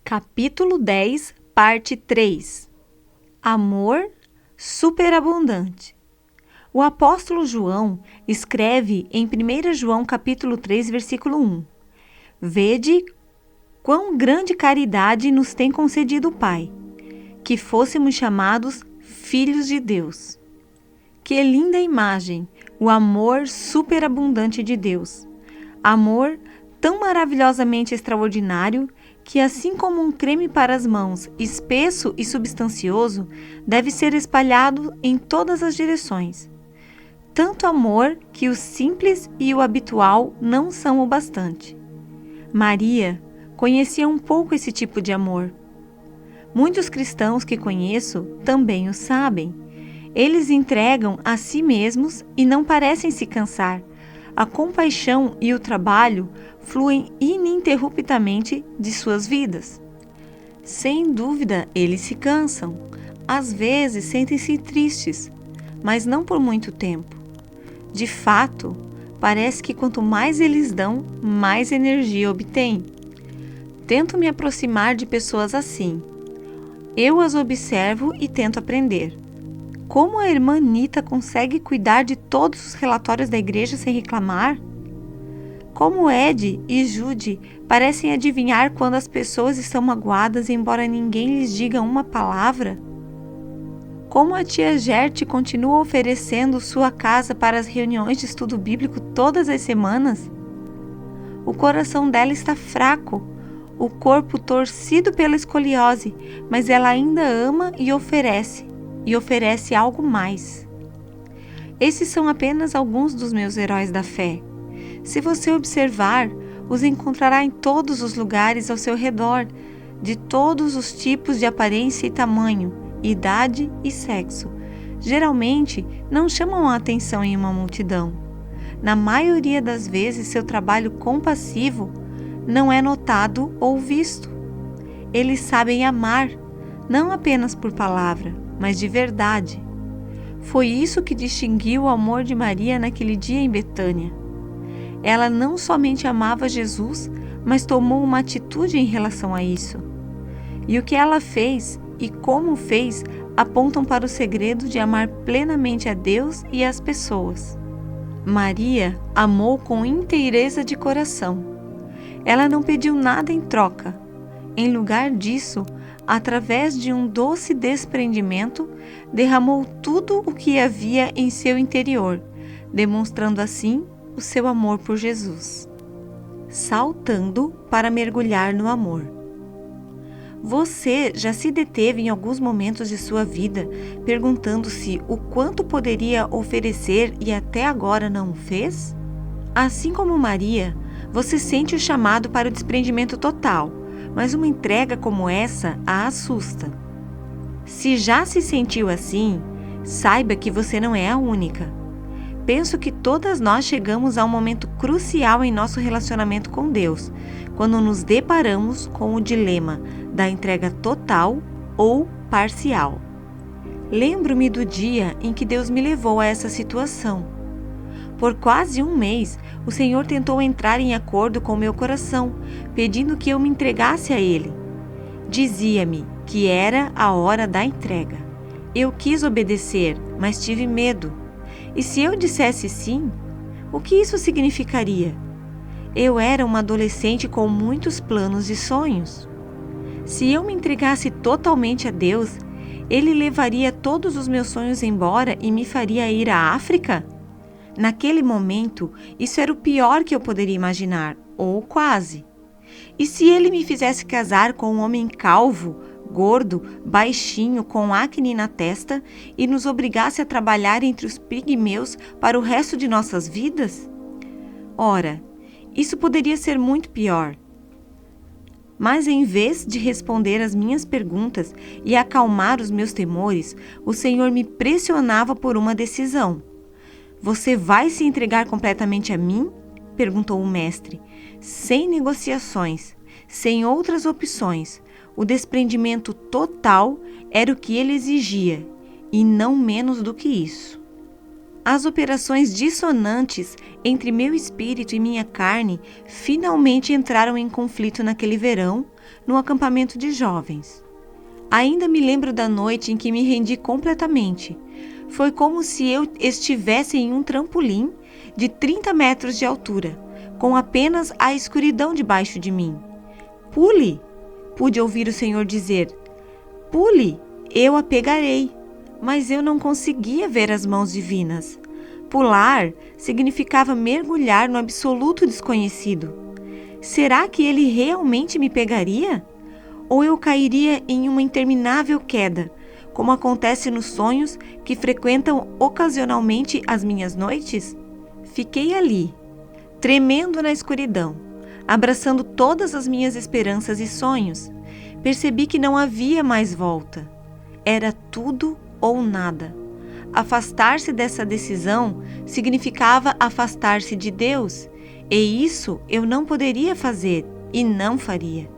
Capítulo 10, parte 3. Amor superabundante. O apóstolo João escreve em 1 João capítulo 3, versículo 1. Vede quão grande caridade nos tem concedido o Pai, que fôssemos chamados filhos de Deus. Que linda imagem, o amor superabundante de Deus. Amor tão maravilhosamente extraordinário que, assim como um creme para as mãos, espesso e substancioso, deve ser espalhado em todas as direções. Tanto amor que o simples e o habitual não são o bastante. Maria conhecia um pouco esse tipo de amor. Muitos cristãos que conheço também o sabem. Eles entregam a si mesmos e não parecem se cansar. A compaixão e o trabalho fluem ininterruptamente de suas vidas. Sem dúvida, eles se cansam. Às vezes, sentem-se tristes, mas não por muito tempo. De fato, parece que quanto mais eles dão, mais energia obtêm. Tento me aproximar de pessoas assim. Eu as observo e tento aprender. Como a irmã Nita consegue cuidar de todos os relatórios da igreja sem reclamar? Como Ed e Judy parecem adivinhar quando as pessoas estão magoadas, embora ninguém lhes diga uma palavra? Como a tia Gerte continua oferecendo sua casa para as reuniões de estudo bíblico todas as semanas? O coração dela está fraco, o corpo torcido pela escoliose, mas ela ainda ama e oferece algo mais. Esses são apenas alguns dos meus heróis da fé. Se você observar, os encontrará em todos os lugares ao seu redor, de todos os tipos de aparência e tamanho, idade e sexo. Geralmente, não chamam a atenção em uma multidão. Na maioria das vezes, seu trabalho compassivo não é notado ou visto. Eles sabem amar, não apenas por palavra, mas de verdade. Foi isso que distinguiu o amor de Maria naquele dia em Betânia. Ela não somente amava Jesus, mas tomou uma atitude em relação a isso. E o que ela fez e como fez apontam para o segredo de amar plenamente a Deus e as pessoas. Maria amou com inteireza de coração. Ela não pediu nada em troca. Em lugar disso, através de um doce desprendimento, derramou tudo o que havia em seu interior, demonstrando assim o seu amor por Jesus. Saltando para mergulhar no amor. Você já se deteve em alguns momentos de sua vida perguntando-se o quanto poderia oferecer e até agora não o fez? Assim como Maria, você sente o chamado para o desprendimento total, mas uma entrega como essa a assusta. Se já se sentiu assim, saiba que você não é a única. Penso que todas nós chegamos a um momento crucial em nosso relacionamento com Deus, quando nos deparamos com o dilema da entrega total ou parcial. Lembro-me do dia em que Deus me levou a essa situação. Por quase um mês, o Senhor tentou entrar em acordo com meu coração, pedindo que eu me entregasse a Ele. Dizia-me que era a hora da entrega. Eu quis obedecer, mas tive medo. E se eu dissesse sim, o que isso significaria? Eu era uma adolescente com muitos planos e sonhos. Se eu me entregasse totalmente a Deus, Ele levaria todos os meus sonhos embora e me faria ir à África? Naquele momento, isso era o pior que eu poderia imaginar, ou quase. E se Ele me fizesse casar com um homem calvo, gordo, baixinho, com acne na testa e nos obrigasse a trabalhar entre os pigmeus para o resto de nossas vidas? Ora, isso poderia ser muito pior. Mas em vez de responder às minhas perguntas e acalmar os meus temores, o Senhor me pressionava por uma decisão. Você vai se entregar completamente a mim? Perguntou o mestre. Sem negociações, sem outras opções. O desprendimento total era o que ele exigia, e não menos do que isso. As operações dissonantes entre meu espírito e minha carne finalmente entraram em conflito naquele verão, no acampamento de jovens. Ainda me lembro da noite em que me rendi completamente. Foi como se eu estivesse em um trampolim de 30 metros de altura, com apenas a escuridão debaixo de mim. Pule! Pude ouvir o Senhor dizer. Pule! Eu a pegarei. Mas eu não conseguia ver as mãos divinas. Pular significava mergulhar no absoluto desconhecido. Será que ele realmente me pegaria? Ou eu cairia em uma interminável queda, como acontece nos sonhos que frequentam ocasionalmente as minhas noites? Fiquei ali, tremendo na escuridão, abraçando todas as minhas esperanças e sonhos. Percebi que não havia mais volta. Era tudo ou nada. Afastar-se dessa decisão significava afastar-se de Deus, e isso eu não poderia fazer e não faria.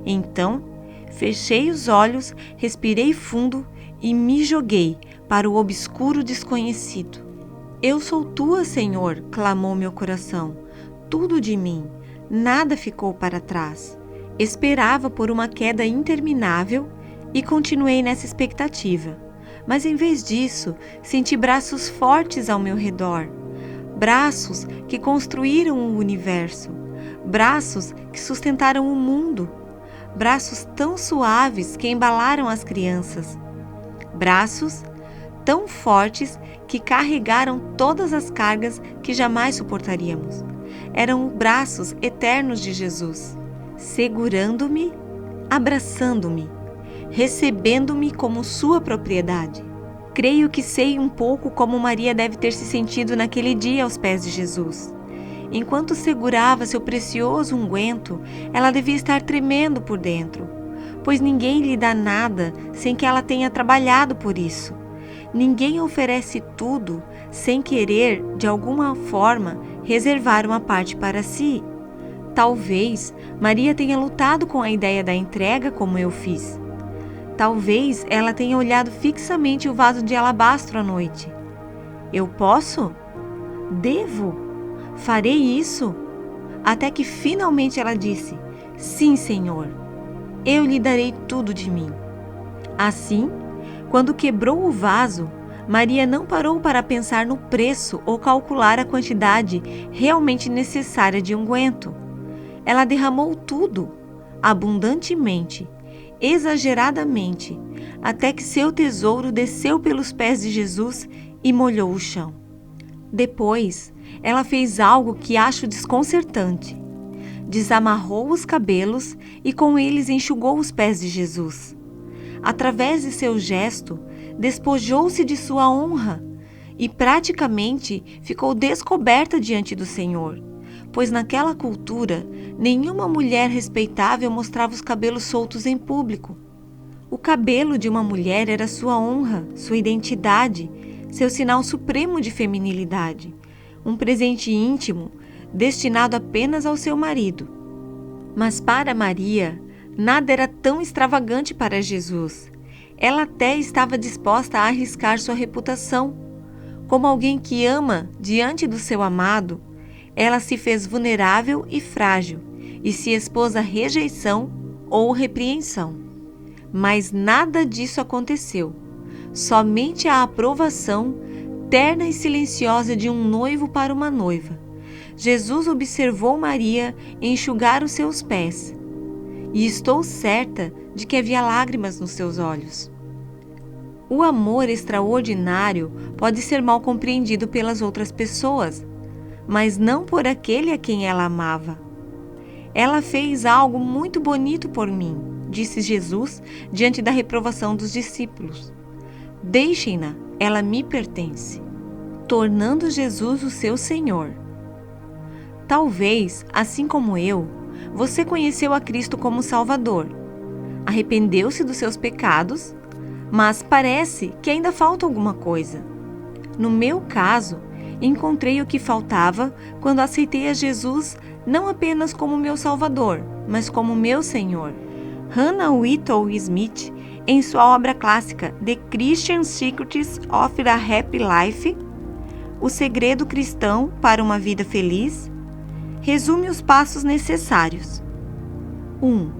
Então, fechei os olhos, respirei fundo e me joguei para o obscuro desconhecido. Eu sou tua, Senhor, clamou meu coração. Tudo de mim, nada ficou para trás. Esperava por uma queda interminável e continuei nessa expectativa. Mas em vez disso, senti braços fortes ao meu redor. Braços que construíram o universo. Braços que sustentaram o mundo. Braços tão suaves que embalaram as crianças. Braços tão fortes que carregaram todas as cargas que jamais suportaríamos. Eram braços eternos de Jesus, segurando-me, abraçando-me, recebendo-me como sua propriedade. Creio que sei um pouco como Maria deve ter se sentido naquele dia aos pés de Jesus. Enquanto segurava seu precioso unguento, ela devia estar tremendo por dentro, pois ninguém lhe dá nada sem que ela tenha trabalhado por isso. Ninguém oferece tudo sem querer, de alguma forma, reservar uma parte para si. Talvez Maria tenha lutado com a ideia da entrega como eu fiz. Talvez ela tenha olhado fixamente o vaso de alabastro à noite. Eu posso? Devo? Farei isso? Até que finalmente ela disse, sim, Senhor, eu lhe darei tudo de mim. Assim, quando quebrou o vaso, Maria não parou para pensar no preço ou calcular a quantidade realmente necessária de unguento. Ela derramou tudo, abundantemente, exageradamente, até que seu tesouro desceu pelos pés de Jesus e molhou o chão. Depois, ela fez algo que acho desconcertante. Desamarrou os cabelos e com eles enxugou os pés de Jesus. Através de seu gesto, despojou-se de sua honra e praticamente ficou descoberta diante do Senhor, pois naquela cultura, nenhuma mulher respeitável mostrava os cabelos soltos em público. O cabelo de uma mulher era sua honra, sua identidade, seu sinal supremo de feminilidade, um presente íntimo destinado apenas ao seu marido. Mas para Maria, nada era tão extravagante para Jesus. Ela até estava disposta a arriscar sua reputação. Como alguém que ama diante do seu amado, ela se fez vulnerável e frágil e se expôs à rejeição ou repreensão. Mas nada disso aconteceu. Somente a aprovação terna e silenciosa de um noivo para uma noiva. Jesus observou Maria enxugar os seus pés, e estou certa de que havia lágrimas nos seus olhos. O amor extraordinário pode ser mal compreendido pelas outras pessoas, mas não por aquele a quem ela amava. Ela fez algo muito bonito por mim, disse Jesus diante da reprovação dos discípulos. Deixem-na, ela me pertence, tornando Jesus o seu Senhor. Talvez, assim como eu, você conheceu a Cristo como Salvador, arrependeu-se dos seus pecados, mas parece que ainda falta alguma coisa. No meu caso, encontrei o que faltava quando aceitei a Jesus não apenas como meu Salvador, mas como meu Senhor. Hannah Whitall Smith, em sua obra clássica The Christian Secrets of a Happy Life, O Segredo Cristão para uma Vida Feliz, resume os passos necessários. 1.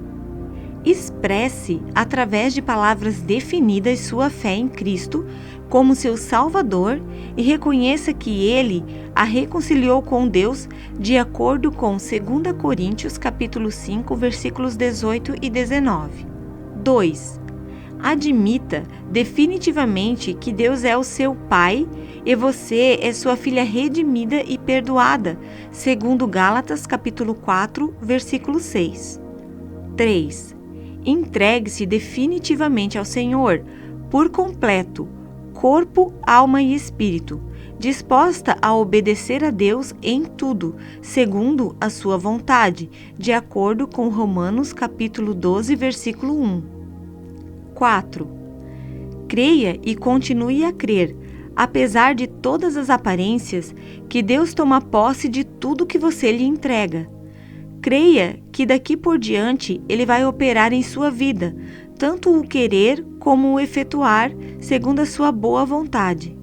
Expresse, através de palavras definidas, sua fé em Cristo como seu Salvador e reconheça que Ele a reconciliou com Deus de acordo com 2 Coríntios capítulo 5, versículos 18 e 19. 2. Admita definitivamente que Deus é o seu Pai e você é sua filha redimida e perdoada, segundo Gálatas capítulo 4, versículo 6. 3. Entregue-se definitivamente ao Senhor, por completo, corpo, alma e espírito, disposta a obedecer a Deus em tudo, segundo a sua vontade, de acordo com Romanos capítulo 12, versículo 1. 4. Creia e continue a crer, apesar de todas as aparências, que Deus toma posse de tudo que você lhe entrega. Creia que daqui por diante Ele vai operar em sua vida, tanto o querer como o efetuar, segundo a sua boa vontade.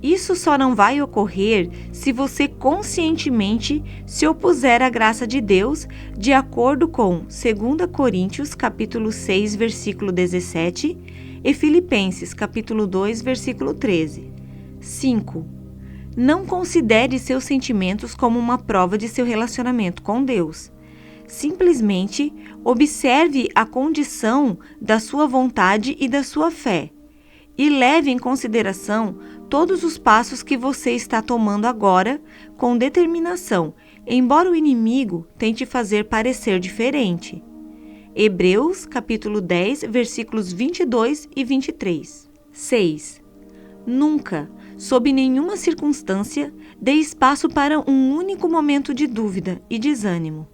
Isso só não vai ocorrer se você conscientemente se opuser à graça de Deus, de acordo com 2 Coríntios capítulo 6, versículo 17 e Filipenses capítulo 2, versículo 13. 5. Não considere seus sentimentos como uma prova de seu relacionamento com Deus. Simplesmente observe a condição da sua vontade e da sua fé. E leve em consideração todos os passos que você está tomando agora com determinação, embora o inimigo tente fazer parecer diferente. Hebreus, capítulo 10, versículos 22 e 23. 6. Nunca, sob nenhuma circunstância, dê espaço para um único momento de dúvida e desânimo.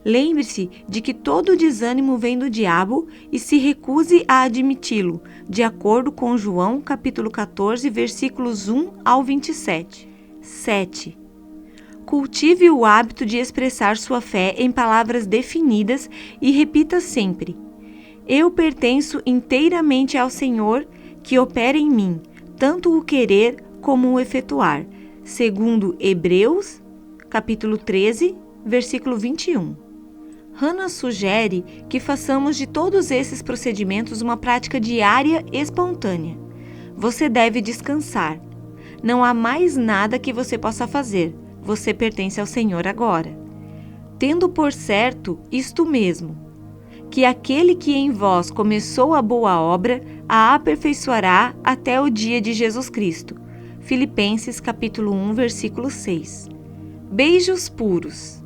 Lembre-se de que todo desânimo vem do diabo e se recuse a admiti-lo, de acordo com João capítulo 14, versículos 1 ao 27. 7. Cultive o hábito de expressar sua fé em palavras definidas e repita sempre: Eu pertenço inteiramente ao Senhor, que opera em mim, tanto o querer como o efetuar. Segundo Hebreus capítulo 13, versículo 21. Hannah sugere que façamos de todos esses procedimentos uma prática diária espontânea. Você deve descansar. Não há mais nada que você possa fazer. Você pertence ao Senhor agora. Tendo por certo isto mesmo, que aquele que em vós começou a boa obra, a aperfeiçoará até o dia de Jesus Cristo. Filipenses capítulo 1, versículo 6. Beijos puros.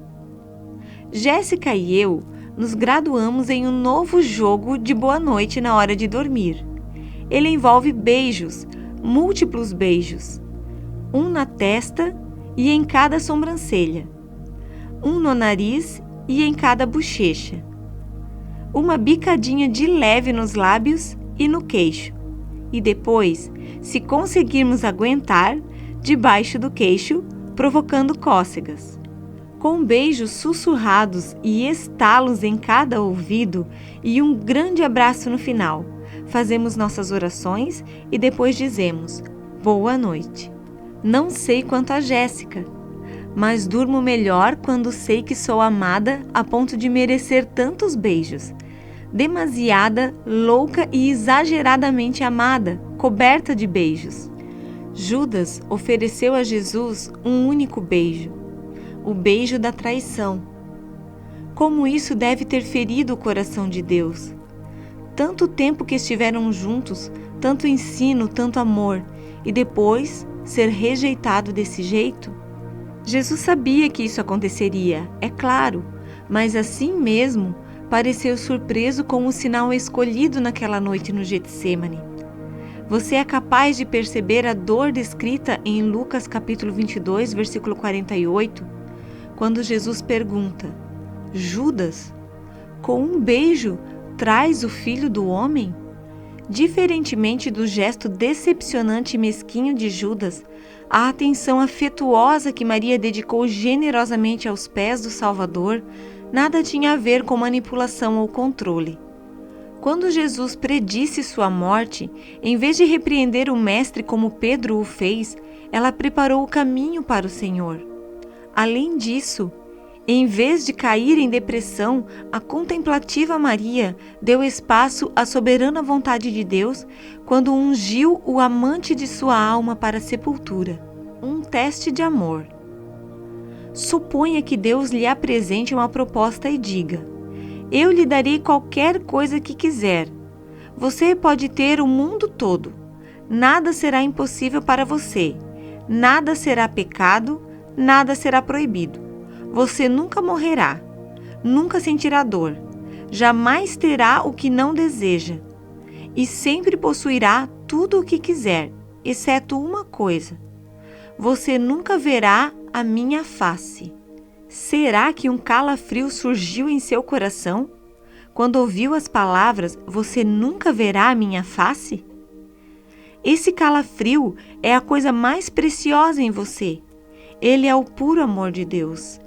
Jéssica e eu nos graduamos em um novo jogo de boa noite na hora de dormir. Ele envolve beijos, múltiplos beijos. Um na testa e em cada sobrancelha. Um no nariz e em cada bochecha. Uma bicadinha de leve nos lábios e no queixo. E depois, se conseguirmos aguentar, debaixo do queixo, provocando cócegas. Com beijos sussurrados e estalos em cada ouvido e um grande abraço no final, fazemos nossas orações e depois dizemos: boa noite. Não sei quanto a Jéssica, mas durmo melhor quando sei que sou amada a ponto de merecer tantos beijos. Demasiada, louca e exageradamente amada, coberta de beijos. Judas ofereceu a Jesus um único beijo, o beijo da traição. Como isso deve ter ferido o coração de Deus. Tanto tempo que estiveram juntos, tanto ensino, tanto amor, e depois ser rejeitado desse jeito? Jesus sabia que isso aconteceria, é claro, mas assim mesmo pareceu surpreso com o sinal escolhido naquela noite no Getsêmani. Você é capaz de perceber a dor descrita em Lucas capítulo 22, versículo 48, quando Jesus pergunta: Judas, com um beijo traz o Filho do Homem? Diferentemente do gesto decepcionante e mesquinho de Judas, a atenção afetuosa que Maria dedicou generosamente aos pés do Salvador nada tinha a ver com manipulação ou controle. Quando Jesus predisse sua morte, em vez de repreender o Mestre como Pedro o fez, ela preparou o caminho para o Senhor. Além disso, Em vez de cair em depressão, a contemplativa Maria deu espaço à soberana vontade de Deus quando ungiu o amante de sua alma para a sepultura. Um teste de amor. Suponha que Deus lhe apresente uma proposta e diga: eu lhe darei qualquer coisa que quiser. Você pode ter o mundo todo. Nada será impossível para você. Nada será pecado, nada será proibido. Você nunca morrerá, nunca sentirá dor, jamais terá o que não deseja e sempre possuirá tudo o que quiser, exceto uma coisa: você nunca verá a minha face. Será que um calafrio surgiu em seu coração? Quando ouviu as palavras, você nunca verá a minha face? Esse calafrio é a coisa mais preciosa em você. Ele é o puro amor de Deus.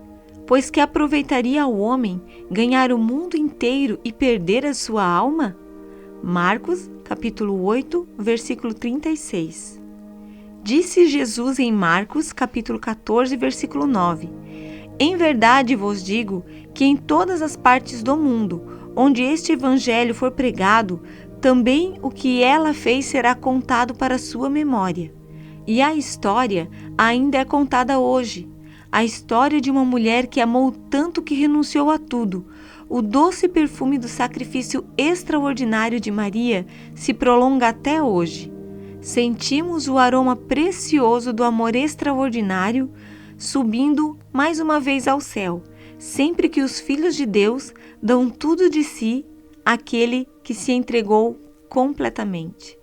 Pois que aproveitaria ao homem ganhar o mundo inteiro e perder a sua alma? Marcos, capítulo 8, versículo 36. Disse Jesus em Marcos, capítulo 14, versículo 9: em verdade vos digo que em todas as partes do mundo, onde este evangelho for pregado, também o que ela fez será contado para sua memória. E a história ainda é contada hoje. A história de uma mulher que amou tanto que renunciou a tudo. O doce perfume do sacrifício extraordinário de Maria se prolonga até hoje. Sentimos o aroma precioso do amor extraordinário subindo mais uma vez ao céu, sempre que os filhos de Deus dão tudo de si àquele que se entregou completamente.